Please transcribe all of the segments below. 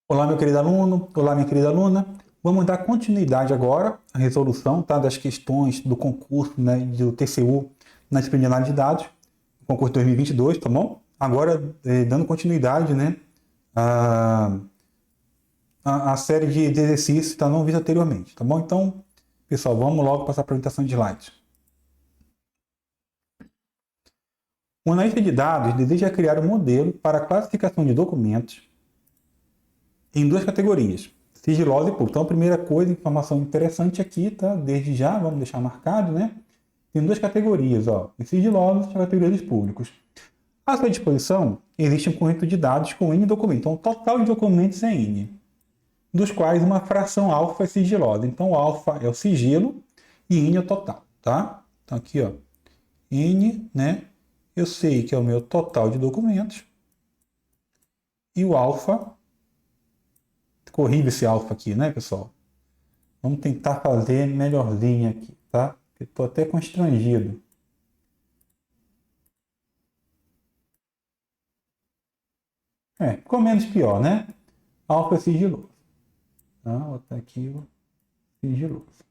Olá, meu querido aluno, olá, minha querida aluna. Vamos dar continuidade agora à resolução, tá, das questões do concurso, né, do TCU na disciplina de análise de dados, concurso 2022, tá bom? Agora, dando continuidade, né, à série de exercícios que tá não vista anteriormente, tá bom? Então, pessoal, vamos logo passar a apresentação de slides. O analista de dados deseja criar um modelo para a classificação de documentos em duas categorias, sigilosa e pública. Então, a primeira coisa, informação interessante aqui, tá? Desde já, vamos deixar marcado, né? Tem duas categorias, ó, os sigilosos e a categoria dos públicos. À sua disposição, existe um conjunto de dados com N documentos. Então, o total de documentos é N, dos quais uma fração alfa é sigilosa. Então, o alfa é o sigilo e N é o total, tá? Então, aqui, ó, N, né? Eu sei que é o meu total de documentos. E o alfa, corrige esse alfa aqui, né, pessoal? Vamos tentar fazer melhorzinho aqui, tá? Estou até constrangido. Ficou menos pior, né? Alfa é sigiloso. Tá? Vou botar aqui o sigiloso.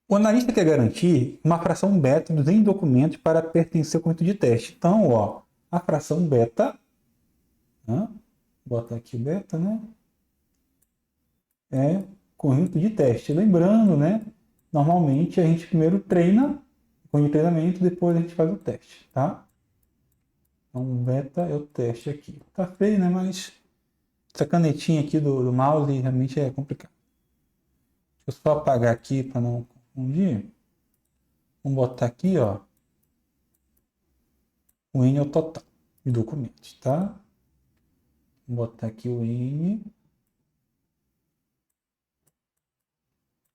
O analista quer garantir uma fração beta dos N documentos para pertencer ao conjunto de teste. Então, ó, a fração beta, né? Vou botar aqui beta, né? É conjunto de teste. Lembrando, né? Normalmente a gente primeiro treina com o treinamento, depois a gente faz o teste, tá? Então, beta é o teste aqui. Tá feio, né? Mas essa canetinha aqui do mouse realmente é complicado. Deixa eu só apagar aqui para não confundir. Vamos botar aqui, ó. O N é o total de documentos, tá? Vou botar aqui o N.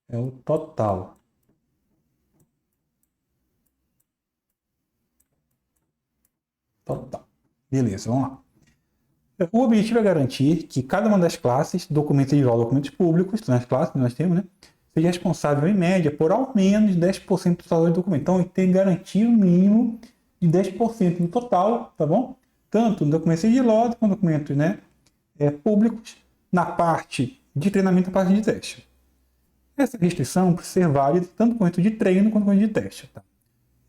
É o total. Total. Beleza, vamos lá. O objetivo é garantir que cada uma das classes, documentos individual e documentos públicos, nas classes que nós temos, né, seja responsável, em média, por ao menos 10% do total do documento. Então, tem que garantir um mínimo de 10% no total, tá bom? Tanto no documento sigiloso quanto documentos, né, públicos, na parte de treinamento e na parte de teste. Essa restrição precisa ser válida tanto com o de treino quanto com o de teste. Tá?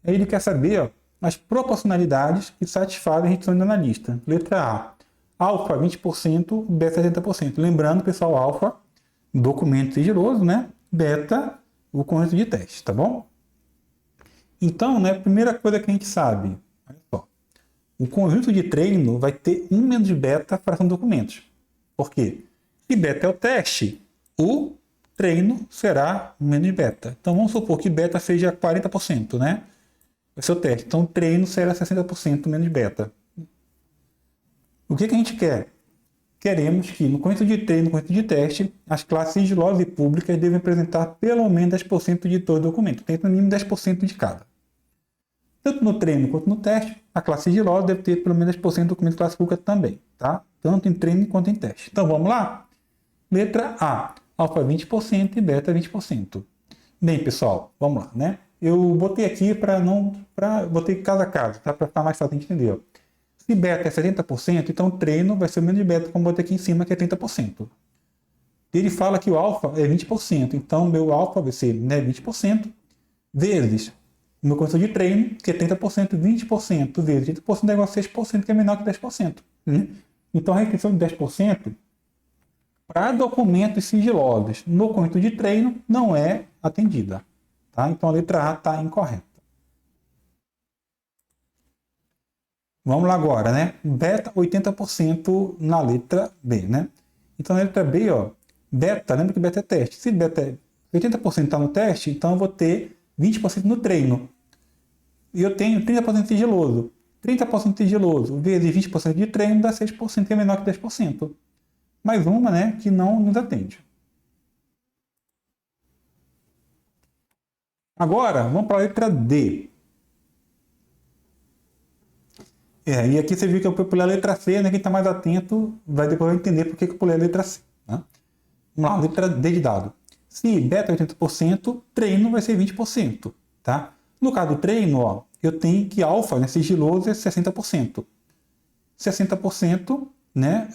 Aí ele quer saber, ó, as proporcionalidades que satisfazem a restrição do analista. Letra A. Alfa 20%, beta 70%. Lembrando, pessoal, alfa, documento sigiloso, né? Beta, o conjunto de teste, tá bom? Então, né, a primeira coisa que a gente sabe, olha só, o conjunto de treino vai ter 1 menos beta fração de documentos. Por quê? Se beta é o teste, o treino será 1 menos beta. Então, vamos supor que beta seja 40%, né? Vai ser o teste. Então, o treino será 60% menos beta. O que a gente quer? Queremos que no conjunto de treino e no conjunto de teste, as classes sigilosas e públicas devem apresentar pelo menos 10% de todo o documento. Tem no mínimo 10% de cada. Tanto no treino quanto no teste, a classe sigilosa deve ter pelo menos 10% do documento de classe pública também. Tá? Tanto em treino quanto em teste. Então vamos lá? Letra A. Alfa 20% e beta 20%. Bem, pessoal, vamos lá, né? Eu botei aqui botei caso a caso, tá? Para ficar mais fácil de entender. Se beta é 70%, então o treino vai ser o menos de beta, como eu botei aqui em cima, que é 30%. Ele fala que o alfa é 20%, então meu alfa vai ser, né, 20%, vezes o meu condição de treino, que é 30%, 20% vezes 30% é igual a 6%, que é menor que 10%. Né? Então a restrição de 10% para documentos sigilosos no conjunto de treino não é atendida. Tá? Então a letra A está incorreta. Vamos lá agora, né? Beta 80% na letra B, né? Então na letra B, ó, beta, lembra que beta é teste. Se beta é 80% está no teste, então eu vou ter 20% no treino. E eu tenho 30% sigiloso. 30% sigiloso vezes 20% de treino dá 6%, que é menor que 10%. Mais uma, né, que não nos atende. Agora, vamos para a letra D. E aqui você viu que eu pulei a letra C, né? Quem está mais atento vai depois entender por que eu pulei a letra C. Tá? Vamos lá, letra D de dado. Se beta é 80%, treino vai ser 20%. Tá? No caso do treino, ó, eu tenho que alfa, né, sigiloso, é 60%. 60%, né?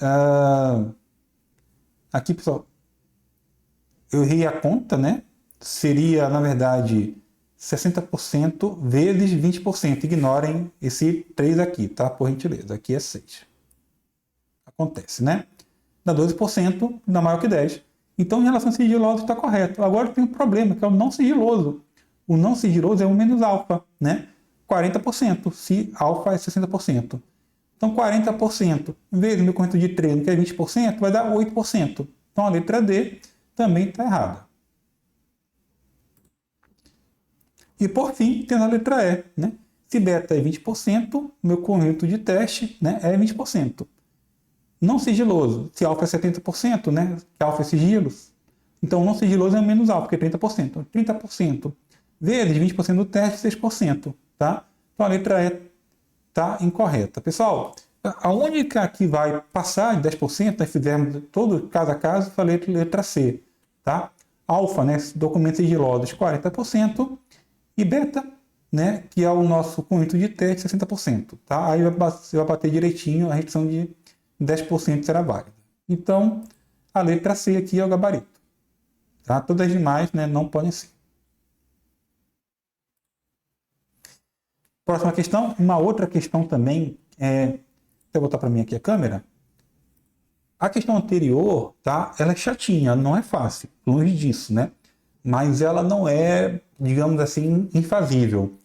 Aqui, pessoal, eu errei a conta, né? Seria, na verdade, 60% vezes 20%. Ignorem esse 3 aqui, tá? Por gentileza. Aqui é 6. Acontece, né? Dá 12%, dá maior que 10. Então, em relação ao sigiloso, está correto. Agora tem um problema, que é o não sigiloso. O não sigiloso é 1 menos alfa, né? 40%, se alfa é 60%. Então, 40% vezes meu conjunto de treino, que é 20%, vai dar 8%. Então, a letra D também está errada. E, por fim, tem a letra E, né? Se beta é 20%, meu conjunto de teste, né, é 20%. Não sigiloso, se alfa é 70%, né? Que alfa é sigilo. Então, não sigiloso é menos alfa, que é 30%. 30% vezes 20% do teste, 6%. Tá? Então, a letra E está incorreta. Pessoal, a única que vai passar de 10%, nós fizemos todo caso a caso, foi a letra C. Tá? Alfa, né? Documentos sigilosos, 40%. E beta, né? Que é o nosso conjunto de teste, 60%. Tá? Aí vai bater direitinho a redução de 10% será válida. Então, a letra C aqui é o gabarito. Tá? Todas as demais, né, não podem ser. Próxima questão. Uma outra questão também é... Vou botar para mim aqui a câmera. A questão anterior, tá? Ela é chatinha, não é fácil. Longe disso, né? Mas ela não é, digamos assim, infazível.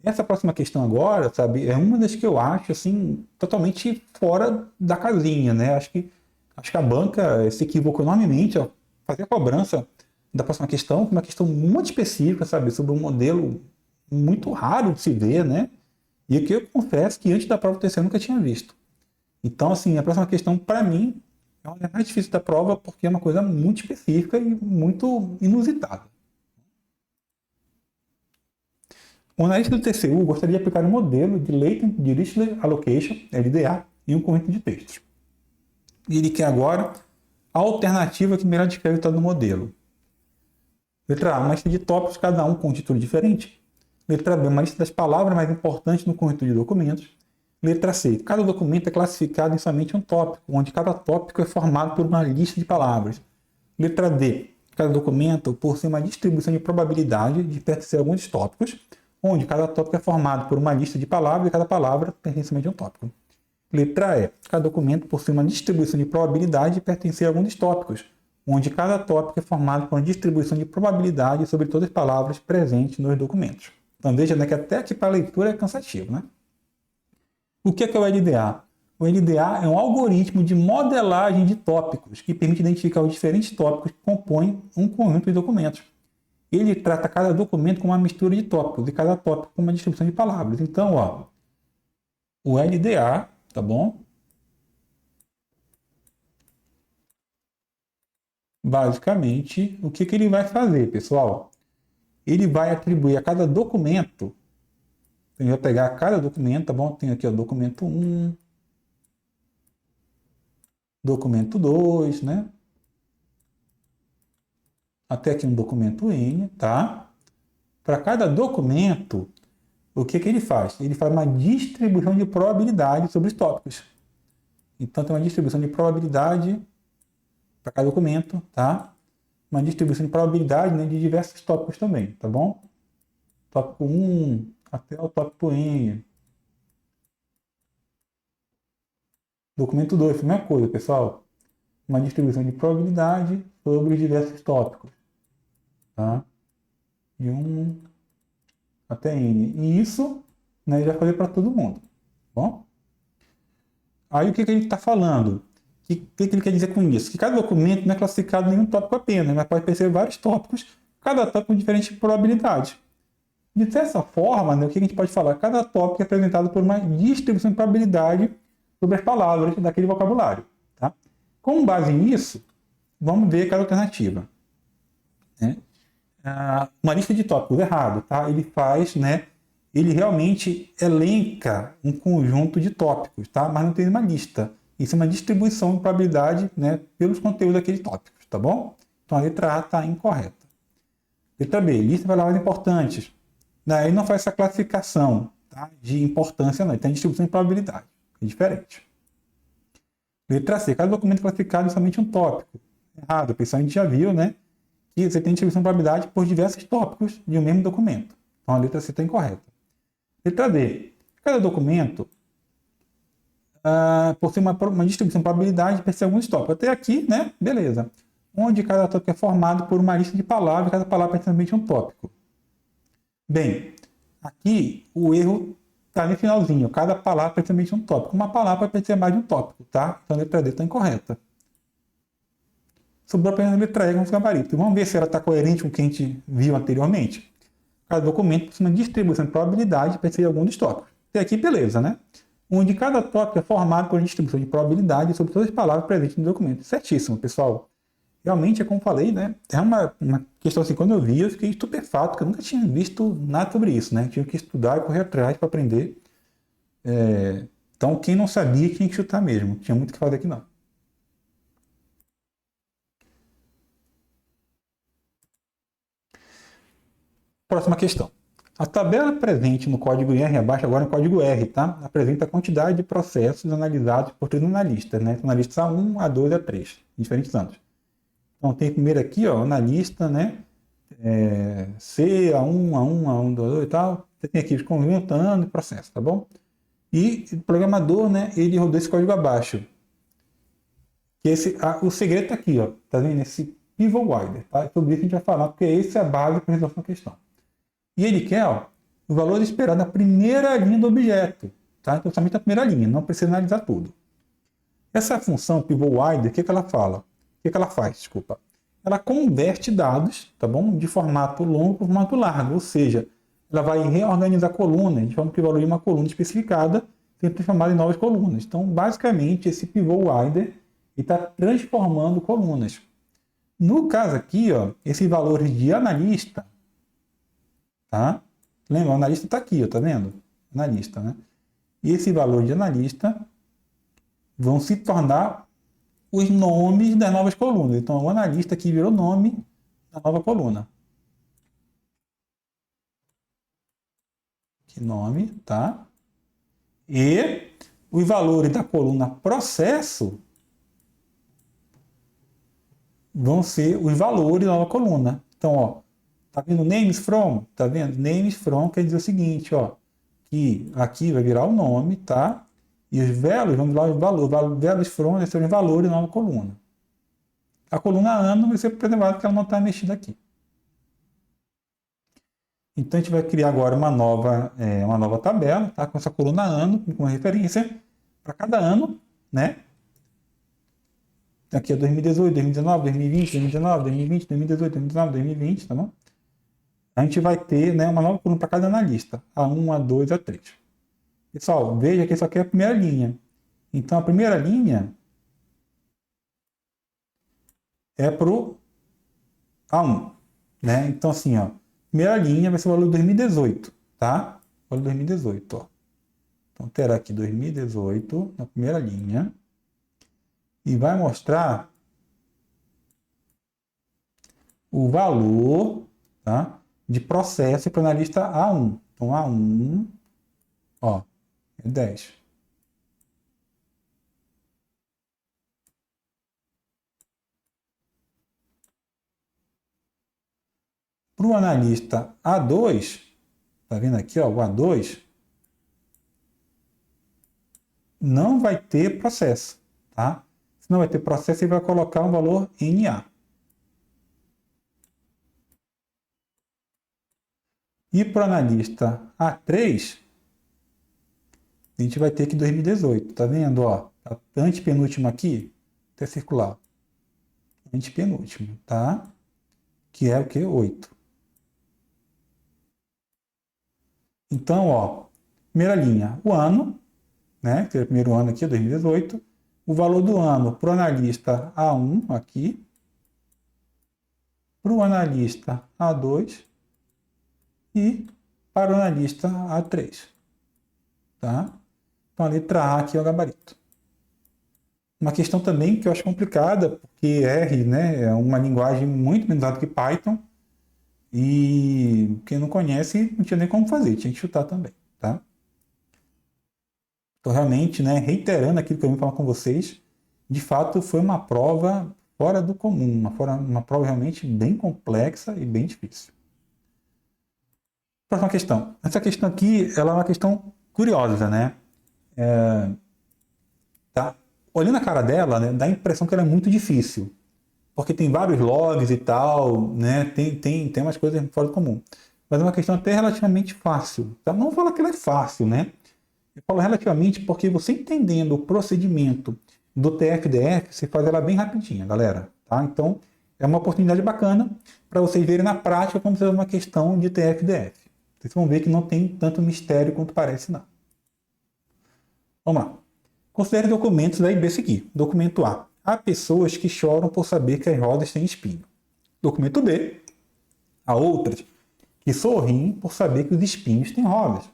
Essa próxima questão agora, sabe, é uma das que eu acho, assim, totalmente fora da casinha, né? Acho que a banca se equivocou enormemente ao fazer a cobrança da próxima questão, uma questão muito específica, sabe, sobre um modelo muito raro de se ver, né? E que eu confesso que antes da prova do TCE eu nunca tinha visto. Então, assim, a próxima questão, para mim, é uma das mais difíceis da prova, porque é uma coisa muito específica e muito inusitada. O analista do TCU gostaria de aplicar um modelo de Latent Dirichlet Allocation, LDA, em um conjunto de textos. E ele quer agora a alternativa que melhor descreve o tal modelo. Letra A, uma lista de tópicos, cada um com um título diferente. Letra B, uma lista das palavras mais importantes no conjunto de documentos. Letra C, cada documento é classificado em somente um tópico, onde cada tópico é formado por uma lista de palavras. Letra D, cada documento possui uma distribuição de probabilidade de pertencer a alguns tópicos, onde cada tópico é formado por uma lista de palavras e cada palavra pertence somente a um tópico. Letra E. Cada documento possui uma distribuição de probabilidade de pertencer a algum dos tópicos, onde cada tópico é formado por uma distribuição de probabilidade sobre todas as palavras presentes nos documentos. Então veja, né, que até aqui para a leitura é cansativo, né? O que é o LDA? O LDA é um algoritmo de modelagem de tópicos que permite identificar os diferentes tópicos que compõem um conjunto de documentos. Ele trata cada documento com uma mistura de tópicos e cada tópico com uma distribuição de palavras. Então, ó, o LDA, tá bom? Basicamente, o que ele vai fazer, pessoal? Ele vai atribuir a cada documento, ele vai pegar cada documento, tá bom? Tem aqui o documento 1, documento 2, né? Até aqui um documento N, tá? Para cada documento, o que ele faz? Ele faz uma distribuição de probabilidade sobre os tópicos. Então, tem uma distribuição de probabilidade para cada documento, tá? Uma distribuição de probabilidade, né, de diversos tópicos também, tá bom? Tópico 1 até o tópico N. Documento 2, mesma coisa, pessoal. Uma distribuição de probabilidade sobre os diversos tópicos, tá? De 1 até N. E isso, né, ele vai fazer para todo mundo, tá bom? Aí o que ele está falando? O que ele quer dizer com isso? Que cada documento não é classificado em nenhum tópico apenas, mas pode perceber vários tópicos, cada tópico com diferentes probabilidades. De dessa forma, né, o que a gente pode falar? Cada tópico é representado por uma distribuição de probabilidade sobre as palavras daquele vocabulário. Tá? Com base nisso, vamos ver cada alternativa. Né? Uma lista de tópicos errado. Tá? Ele faz, né, ele realmente elenca um conjunto de tópicos, tá? Mas não tem uma lista. Isso é uma distribuição de probabilidade, né, pelos conteúdos daqueles tópicos, tá bom? Então a letra A está incorreta. Letra B, lista de palavras importantes. Daí não faz essa classificação, tá, de importância, não. Ele tem distribuição de probabilidade. É diferente. Letra C. Cada documento classificado é somente um tópico. Errado. Pessoal, a gente já viu, né? Que você tem distribuição de probabilidade por diversos tópicos de um mesmo documento. Então, a letra C está incorreta. Letra D. Cada documento possui uma distribuição de probabilidade para ser alguns tópicos. Até aqui, né? Beleza. Onde cada tópico é formado por uma lista de palavras, e cada palavra é somente um tópico. Bem, aqui o erro está no finalzinho. Cada palavra é somente um tópico. Uma palavra pode ser mais de um tópico, tá? Então a letra D está incorreta. Sobrou apenas a letra E com os gabaritos. Vamos ver se ela está coerente com o que a gente viu anteriormente. Cada documento possui uma distribuição de probabilidade para ser algum dos tópicos. Até aqui, beleza, né? Onde cada tópico é formado por uma distribuição de probabilidade sobre todas as palavras presentes no documento. Certíssimo, pessoal. Realmente, é como falei, né? É uma questão assim, quando eu vi, eu fiquei estupefato, porque eu nunca tinha visto nada sobre isso, né? Tinha que estudar e correr atrás para aprender. Então, quem não sabia tinha que chutar mesmo. Tinha muito o que fazer aqui, não. Próxima questão. A tabela presente no código R, abaixo agora no código R, tá? Apresenta a quantidade de processos analisados por três analistas, né? Analistas A1, A2 e A3, em diferentes anos. Então, tem primeiro aqui, ó, analista, né? C, A1, A1, A1, A2 e tal. Você tem aqui os conjuntando e processo, tá bom? E o programador, né? Ele rodou esse código abaixo. Que o segredo está aqui, ó. Tá vendo? Esse pivot wider, tá? Sobre isso a gente vai falar, porque essa é a base para a resolução da questão. E ele quer, ó, o valor esperado na primeira linha do objeto, tá? Então, somente na primeira linha, não precisa analisar tudo. Essa função pivot wider, o que ela fala? O que ela faz? Desculpa. Ela converte dados, tá bom? De formato longo para formato largo, ou seja, ela vai reorganizar colunas, de forma que o valor de uma coluna especificada seja transformado em novas colunas. Então, basicamente, esse pivot wider está transformando colunas. No caso aqui, ó, esses valores de analista, tá? Lembra, o analista está aqui, ó, tá vendo? Analista, né? E esse valor de analista vão se tornar os nomes das novas colunas. Então, o analista aqui virou nome da nova coluna. Que nome, tá? E os valores da coluna processo vão ser os valores da nova coluna. Então, ó, tá vendo names from? Tá vendo? Names from quer dizer o seguinte, ó, que aqui vai virar o nome, tá? E os values vão virar os valores. Values from serão os valores da nova coluna. A coluna ano vai ser preservada porque ela não está mexida aqui. Então, a gente vai criar agora uma nova tabela, tá? Com essa coluna ano, com uma referência para cada ano, né? Aqui é 2018, 2019, 2020, 2019, 2020, 2018, 2019, 2020, tá bom? A gente vai ter, né, uma nova coluna para cada analista. A1, A2, A3. Pessoal, veja que isso aqui é a primeira linha. Então, a primeira linha é para o A1, né? Então, assim, ó, primeira linha vai ser o valor de 2018, tá? O valor de 2018, ó. Então, terá aqui 2018 na primeira linha. E vai mostrar o valor, tá, de processo para o analista A1. Então, A1, ó, é 10. Para o analista A2, tá vendo aqui, ó, o A2 não vai ter processo, tá? Se não vai ter processo, ele vai colocar um valor NA. E para o analista A3, a gente vai ter aqui 2018, tá vendo? Ó, a antepenúltima aqui, até circular. Antepenúltimo, tá? Que é o que? 8. Então, ó, primeira linha, o ano, né? Que é o primeiro ano aqui, 2018. O valor do ano para o analista A1 aqui. Para o analista A2 e para o analista A3. Tá? Então, a letra A aqui é o gabarito. Uma questão também que eu acho complicada, porque R, né, é uma linguagem muito menos usada que Python, e quem não conhece não tinha nem como fazer, tinha que chutar também. Tá? Então, realmente, né, reiterando aquilo que eu vim falar com vocês, de fato, foi uma prova fora do comum, uma prova realmente bem complexa e bem difícil. Próxima questão. Essa questão aqui, ela é uma questão curiosa, né? Tá? Olhando a cara dela, né, dá a impressão que ela é muito difícil, porque tem vários logs e tal, né? Tem umas coisas fora do comum. Mas é uma questão até relativamente fácil. Tá? Não falo que ela é fácil, né? Eu falo relativamente porque você entendendo o procedimento do TF-DF, você faz ela bem rapidinha, galera. Tá? Então, é uma oportunidade bacana para vocês verem na prática como se fosse uma questão de TF-DF. Vocês vão ver que não tem tanto mistério quanto parece, não. Vamos lá. Considere documentos A e B seguir. Documento A. Há pessoas que choram por saber que as rosas têm espinho. Documento B. Há outras que sorriem por saber que os espinhos têm rosas.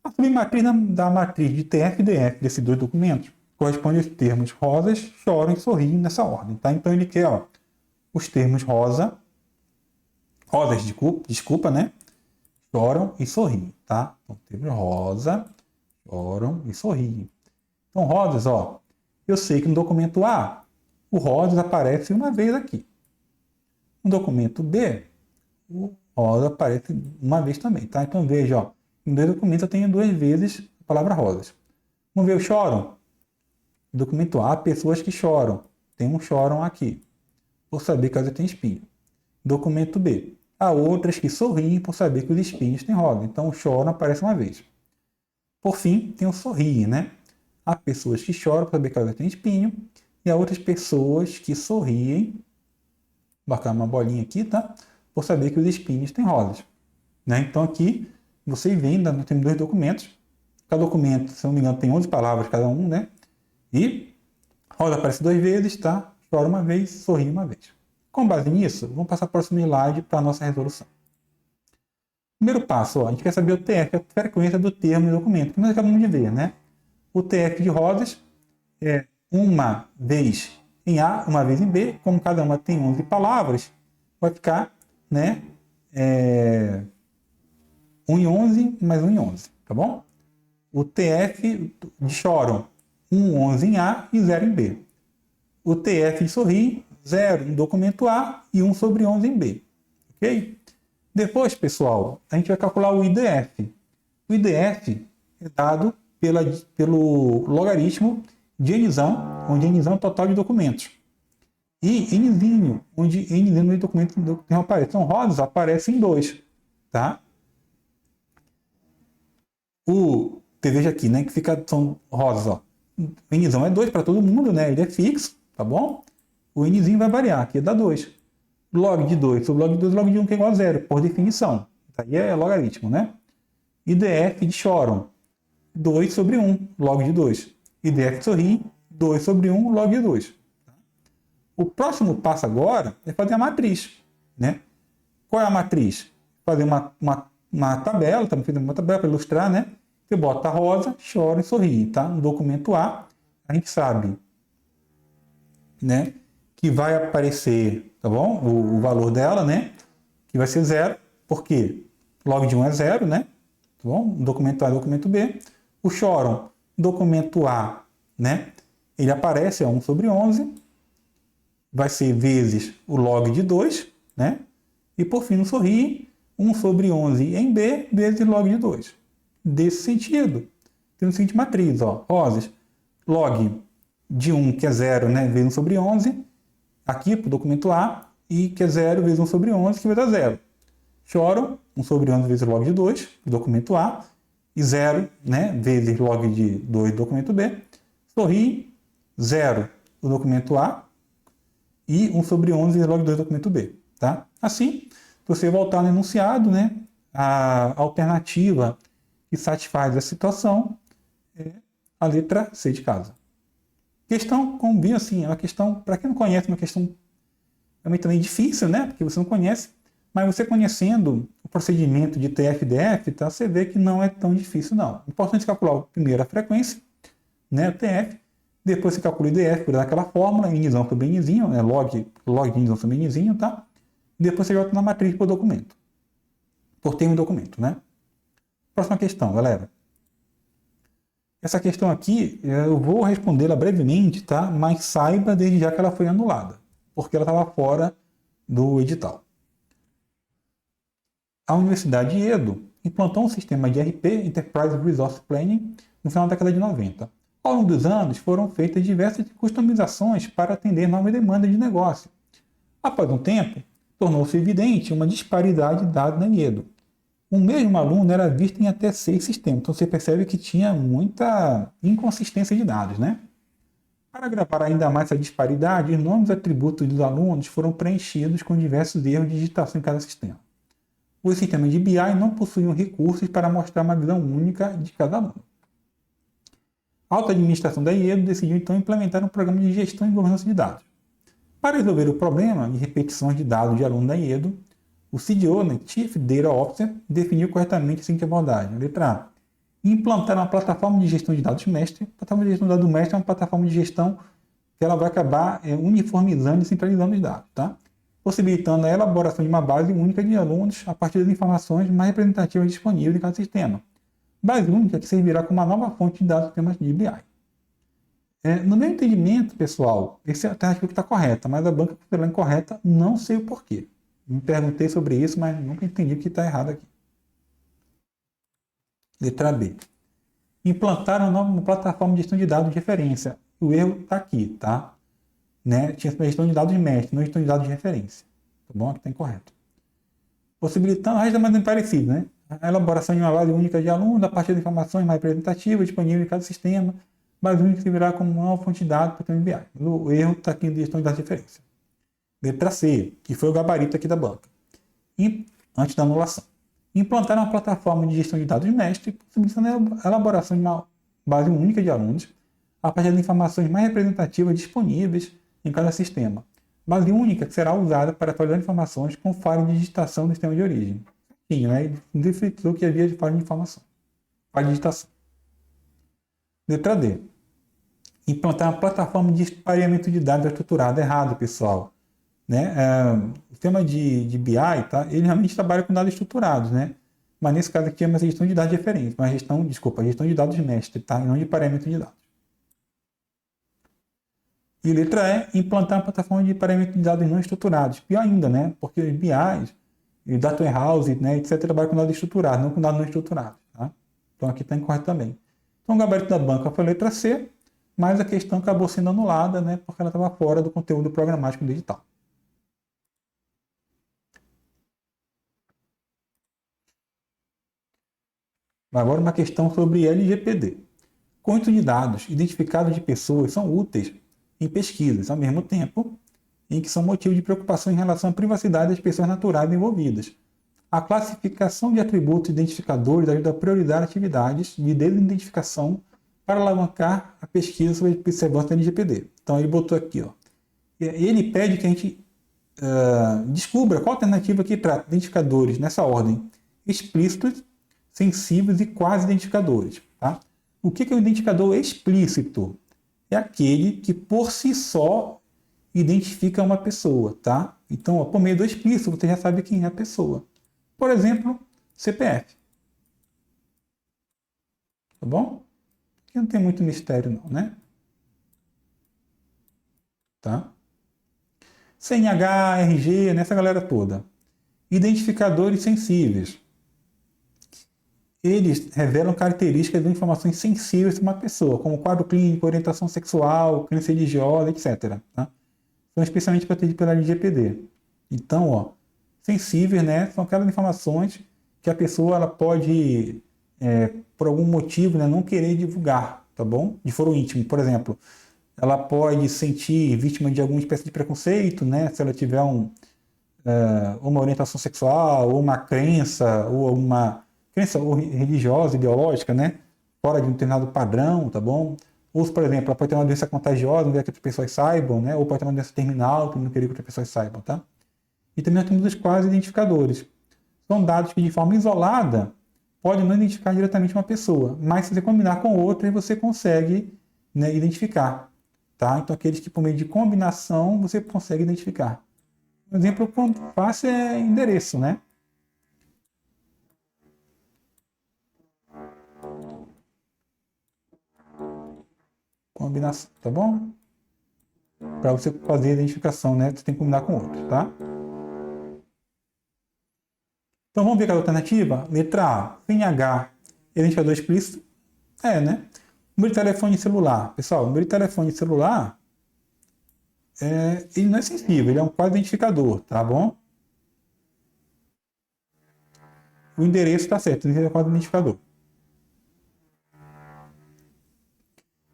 A submatriz da matriz de TF e DF desses dois documentos corresponde aos termos rosas, choram e sorriem nessa ordem. Tá? Então ele quer os termos rosas, desculpa, né? Choram e sorriem. Tá? Então, termos rosa, choram e sorriem. Então, rosas, eu sei que no documento A, o rosas aparece uma vez aqui. No documento B, o rosa aparece uma vez também, tá? Então, veja, em dois documentos eu tenho duas vezes a palavra rosas. Vamos ver o choram? No documento A, pessoas que choram. Tem um choram aqui, por saber que elas têm espinho. Documento B, há outras que sorriem por saber que os espinhos têm rosa. Então, o choram aparece uma vez. Por fim, tem o sorriem, né? Há pessoas que choram por saber que elas têm espinho, e há outras pessoas que sorriem, vou marcar uma bolinha aqui, tá? Por saber que os espinhos têm rosas. Né? Então aqui, vocês veem, nós temos dois documentos. Cada documento, se não me engano, tem 11 palavras cada um, né? E rosa aparece duas vezes, tá? Chora uma vez, sorri uma vez. Com base nisso, vamos passar para o próximo slide para a nossa resolução. Primeiro passo, a gente quer saber o TF, a frequência do termo e documento, que nós acabamos de ver, né? O TF de rosas é uma vez em A, uma vez em B. Como cada uma tem 11 palavras, vai ficar, né, 1 em 11 mais 1 em 11, tá bom? O TF de choram, 11 em A e 0 em B. O TF de sorrir, 0 em documento A e 1 sobre 11 em B. Ok? Depois, pessoal, a gente vai calcular o IDF. O IDF é dado pelo logaritmo de Nzão, onde Nzão é o total de documentos. E Nzinho, onde Nzinho de documentos não aparece. Então, rosas aparece em 2. Tá? Você veja aqui, né, que são rosas. Ó. O Nzão é 2 para todo mundo, né? Ele é fixo, tá bom? O Nzinho vai variar, aqui dá 2. Log de 2 sobre log de 2, log de 1 que é igual a 0, por definição. Aí é logaritmo, né? IDF de choram, 2 sobre 1, log de 2. IDF de sorrir, 2 sobre 1, log de 2. O próximo passo agora é fazer a matriz. Né? Qual é a matriz? Fazer uma tabela, estamos fazendo uma tabela para ilustrar, né? Você bota rosa, chora e sorri. Tá? No documento A, a gente sabe, né, que vai aparecer, tá bom? O valor dela, né? Que vai ser 0, porque log de 1 é 0, né? Tá bom? Documento A e documento B. O choram, documento A, né? Ele aparece, 1 sobre 11. Vai ser vezes o log de 2, né? E por fim, no sorrir, 1 sobre 11 em B, vezes log de 2. Desse sentido, tem a seguinte matriz, rosas, log de 1, que é 0, né? Vezes 1 sobre 11, aqui para o documento A, e que é 0 vezes 1 sobre 11, que vai dar 0. Choram, 1 sobre 11 vezes log de 2, documento A, e 0, né, vezes log de 2, documento B. Sorri, 0, o documento A, e 1 sobre 11 vezes log de 2, documento B. Tá? Assim, se você voltar no enunciado, né, a alternativa que satisfaz a situação é a letra C de casa. Questão, como bem assim, é uma questão, para quem não conhece, uma questão também difícil, né, porque você não conhece, mas você conhecendo o procedimento de TF-DF, tá, você vê que não é tão difícil, não. É importante calcular primeiro a frequência, né, o TF, depois você calcula o IDF por aquela fórmula, Nzão sobre Nzinho, né, log de Nzão sobre Nzinho, tá? Depois você joga na matriz por documento, por termo e documento, né? Próxima questão, galera. Essa questão aqui, eu vou respondê-la brevemente, tá? Mas saiba desde já que ela foi anulada, porque ela estava fora do edital. A Universidade de Edo implantou um sistema de ERP, Enterprise Resource Planning, no final da década de 90. Ao longo dos anos, foram feitas diversas customizações para atender novas demandas de negócio. Após um tempo, tornou-se evidente uma disparidade de dados na Edo. O mesmo aluno era visto em até 6 sistemas, então você percebe que tinha muita inconsistência de dados, né? Para agravar ainda mais essa disparidade, os nomes e atributos dos alunos foram preenchidos com diversos erros de digitação em cada sistema. Os sistemas de BI não possuíam recursos para mostrar uma visão única de cada aluno. A alta administração da IEDO decidiu então implementar um programa de gestão e governança de dados. Para resolver o problema de repetições de dados de aluno da IEDO, o CDO, né, Chief Data Officer, definiu corretamente a seguinte abordagem. Letra A. Implantar uma plataforma de gestão de dados mestre. A plataforma de gestão de dados mestre é uma plataforma de gestão que ela vai acabar uniformizando e centralizando os dados, tá? Possibilitando a elaboração de uma base única de alunos a partir das informações mais representativas disponíveis em cada sistema. Base única que servirá como uma nova fonte de dados para sistemas de BI. No meu entendimento, pessoal, essa é a alternativa que está correta, mas a banca considerou incorreta, não sei o porquê. Me perguntei sobre isso, mas nunca entendi o que está errado aqui. Letra B. Implantar uma nova plataforma de gestão de dados de referência. O erro está aqui, tá? Né? Tinha gestão de dados mestre, não gestão de dados de referência. Tá bom? Aqui está incorreto. Possibilitando, o resto é mais parecido, né? A elaboração de uma base única de alunos a partir de informações mais representativas disponíveis em cada sistema. Base única que virá como uma fonte de dados para o BI. O erro está aqui em gestão de dados de referência. Letra C, que foi o gabarito aqui da banca. Antes da anulação. Implantar uma plataforma de gestão de dados mestre, possibilitando a elaboração de uma base única de alunos a partir de informações mais representativas disponíveis em cada sistema. Base única que será usada para atualizar informações com falha de digitação do sistema de origem. Sim, né? Ele definiu que havia de falha de informação. Falha de digitação. Letra D. Implantar uma plataforma de pareamento de dados estruturada. Errado, pessoal. Né? O sistema de BI, tá? Ele realmente trabalha com dados estruturados, né? Mas nesse caso aqui é uma gestão de dados de referência, uma gestão de dados mestre, tá? E não de pareamento de dados. E letra E, implantar uma plataforma de pareamento de dados não estruturados. Pior ainda, né? Porque os BIs, e Data Warehouse, né, etc., trabalham com dados estruturados, não com dados não estruturados, tá? Então aqui está incorreto também. Então o gabarito da banca foi a letra C, mas a questão acabou sendo anulada, né? Porque ela estava fora do conteúdo programático do edital. Agora uma questão sobre LGPD. Conjuntos de dados identificados de pessoas são úteis em pesquisas, ao mesmo tempo em que são motivo de preocupação em relação à privacidade das pessoas naturais envolvidas. A classificação de atributos identificadores ajuda a priorizar atividades de desidentificação para alavancar a pesquisa sobre a observância da LGPD. Então ele botou aqui, ó. Ele pede que a gente descubra qual alternativa que trata identificadores nessa ordem: explícitos, sensíveis e quase identificadores. Tá? O que é um identificador explícito? É aquele que por si só identifica uma pessoa. Tá? Então, por meio do explícito, você já sabe quem é a pessoa. Por exemplo, CPF. Tá bom? Aqui não tem muito mistério não, né? Tá? CNH, RG, nessa galera toda. Identificadores sensíveis. Eles revelam características de informações sensíveis de uma pessoa, como quadro clínico, orientação sexual, crença religiosa, etc. Tá? São especialmente protegidos pela LGPD. Então, ó, sensíveis, né, são aquelas informações que a pessoa ela pode, por algum motivo, né, não querer divulgar, tá bom? De foro íntimo, por exemplo. Ela pode se sentir vítima de alguma espécie de preconceito, né, se ela tiver uma orientação sexual, ou uma crença, ou uma crença religiosa, ideológica, né? Fora de um determinado padrão, tá bom? Ou, por exemplo, ela pode ter uma doença contagiosa, não quer que outras pessoas saibam, né? Ou pode ter uma doença terminal, que não queria que outras pessoas saibam, tá? E também nós temos os quase identificadores. São dados que, de forma isolada, podem não identificar diretamente uma pessoa, mas se você combinar com outra, você consegue, né, identificar, tá? Então, aqueles que, por meio de combinação, você consegue identificar. Um exemplo fácil é endereço, né? combinação, tá bom? Para você fazer a identificação, né? Você tem que combinar com outro, tá? Então vamos ver a alternativa? Letra A, CNH, identificador explícito? É, né? Número de telefone celular. Pessoal, o número de telefone celular, ele não é sensível, ele é um quadro identificador, tá bom? O endereço está certo, ele é um quadro identificador.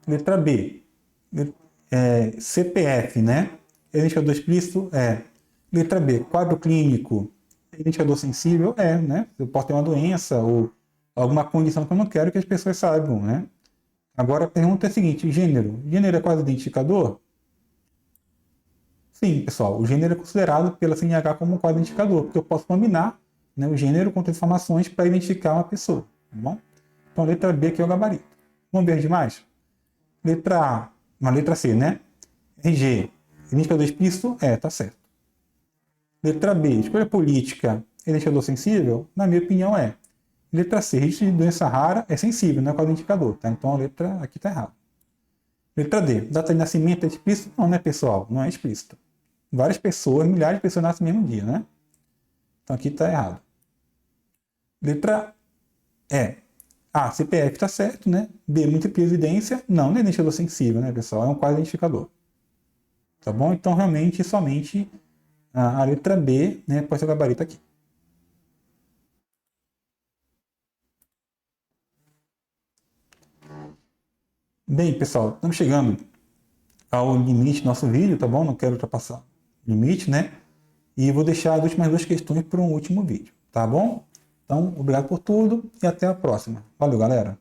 Letra B, CPF, né? Identificador explícito? É. Letra B, quadro clínico, identificador sensível? É, né? Eu posso ter uma doença ou alguma condição que eu não quero que as pessoas saibam, né? Agora a pergunta é a seguinte, gênero. Gênero é quadro identificador? Sim, pessoal, o gênero é considerado pela CNH como um quadro identificador, porque eu posso combinar, né, o gênero com outras informações para identificar uma pessoa, tá bom? Então, a letra B aqui é o gabarito. Vamos ver demais? Letra A, uma letra C, né? RG, identificador explícito? É, tá certo. Letra B, escolha política, identificador sensível? Na minha opinião, é. Letra C, registro de doença rara é sensível, não é quadro identificador, tá? Então, a letra aqui tá errada. Letra D, data de nascimento é explícito? Não, né, pessoal? Não é explícito. Várias pessoas, milhares de pessoas nascem no mesmo dia, né? Então aqui está errado. Letra E. A, CPF está certo, né? B, múltipla evidência. Não é identificador sensível, né, pessoal? É um quadro identificador. Tá bom? Então, realmente, somente a letra B, né, pode ser o gabarito aqui. Bem, pessoal, estamos chegando ao limite do nosso vídeo, tá bom? Não quero ultrapassar o limite, né? E vou deixar as últimas duas questões para um último vídeo, tá bom? Então, obrigado por tudo e até a próxima. Valeu, galera!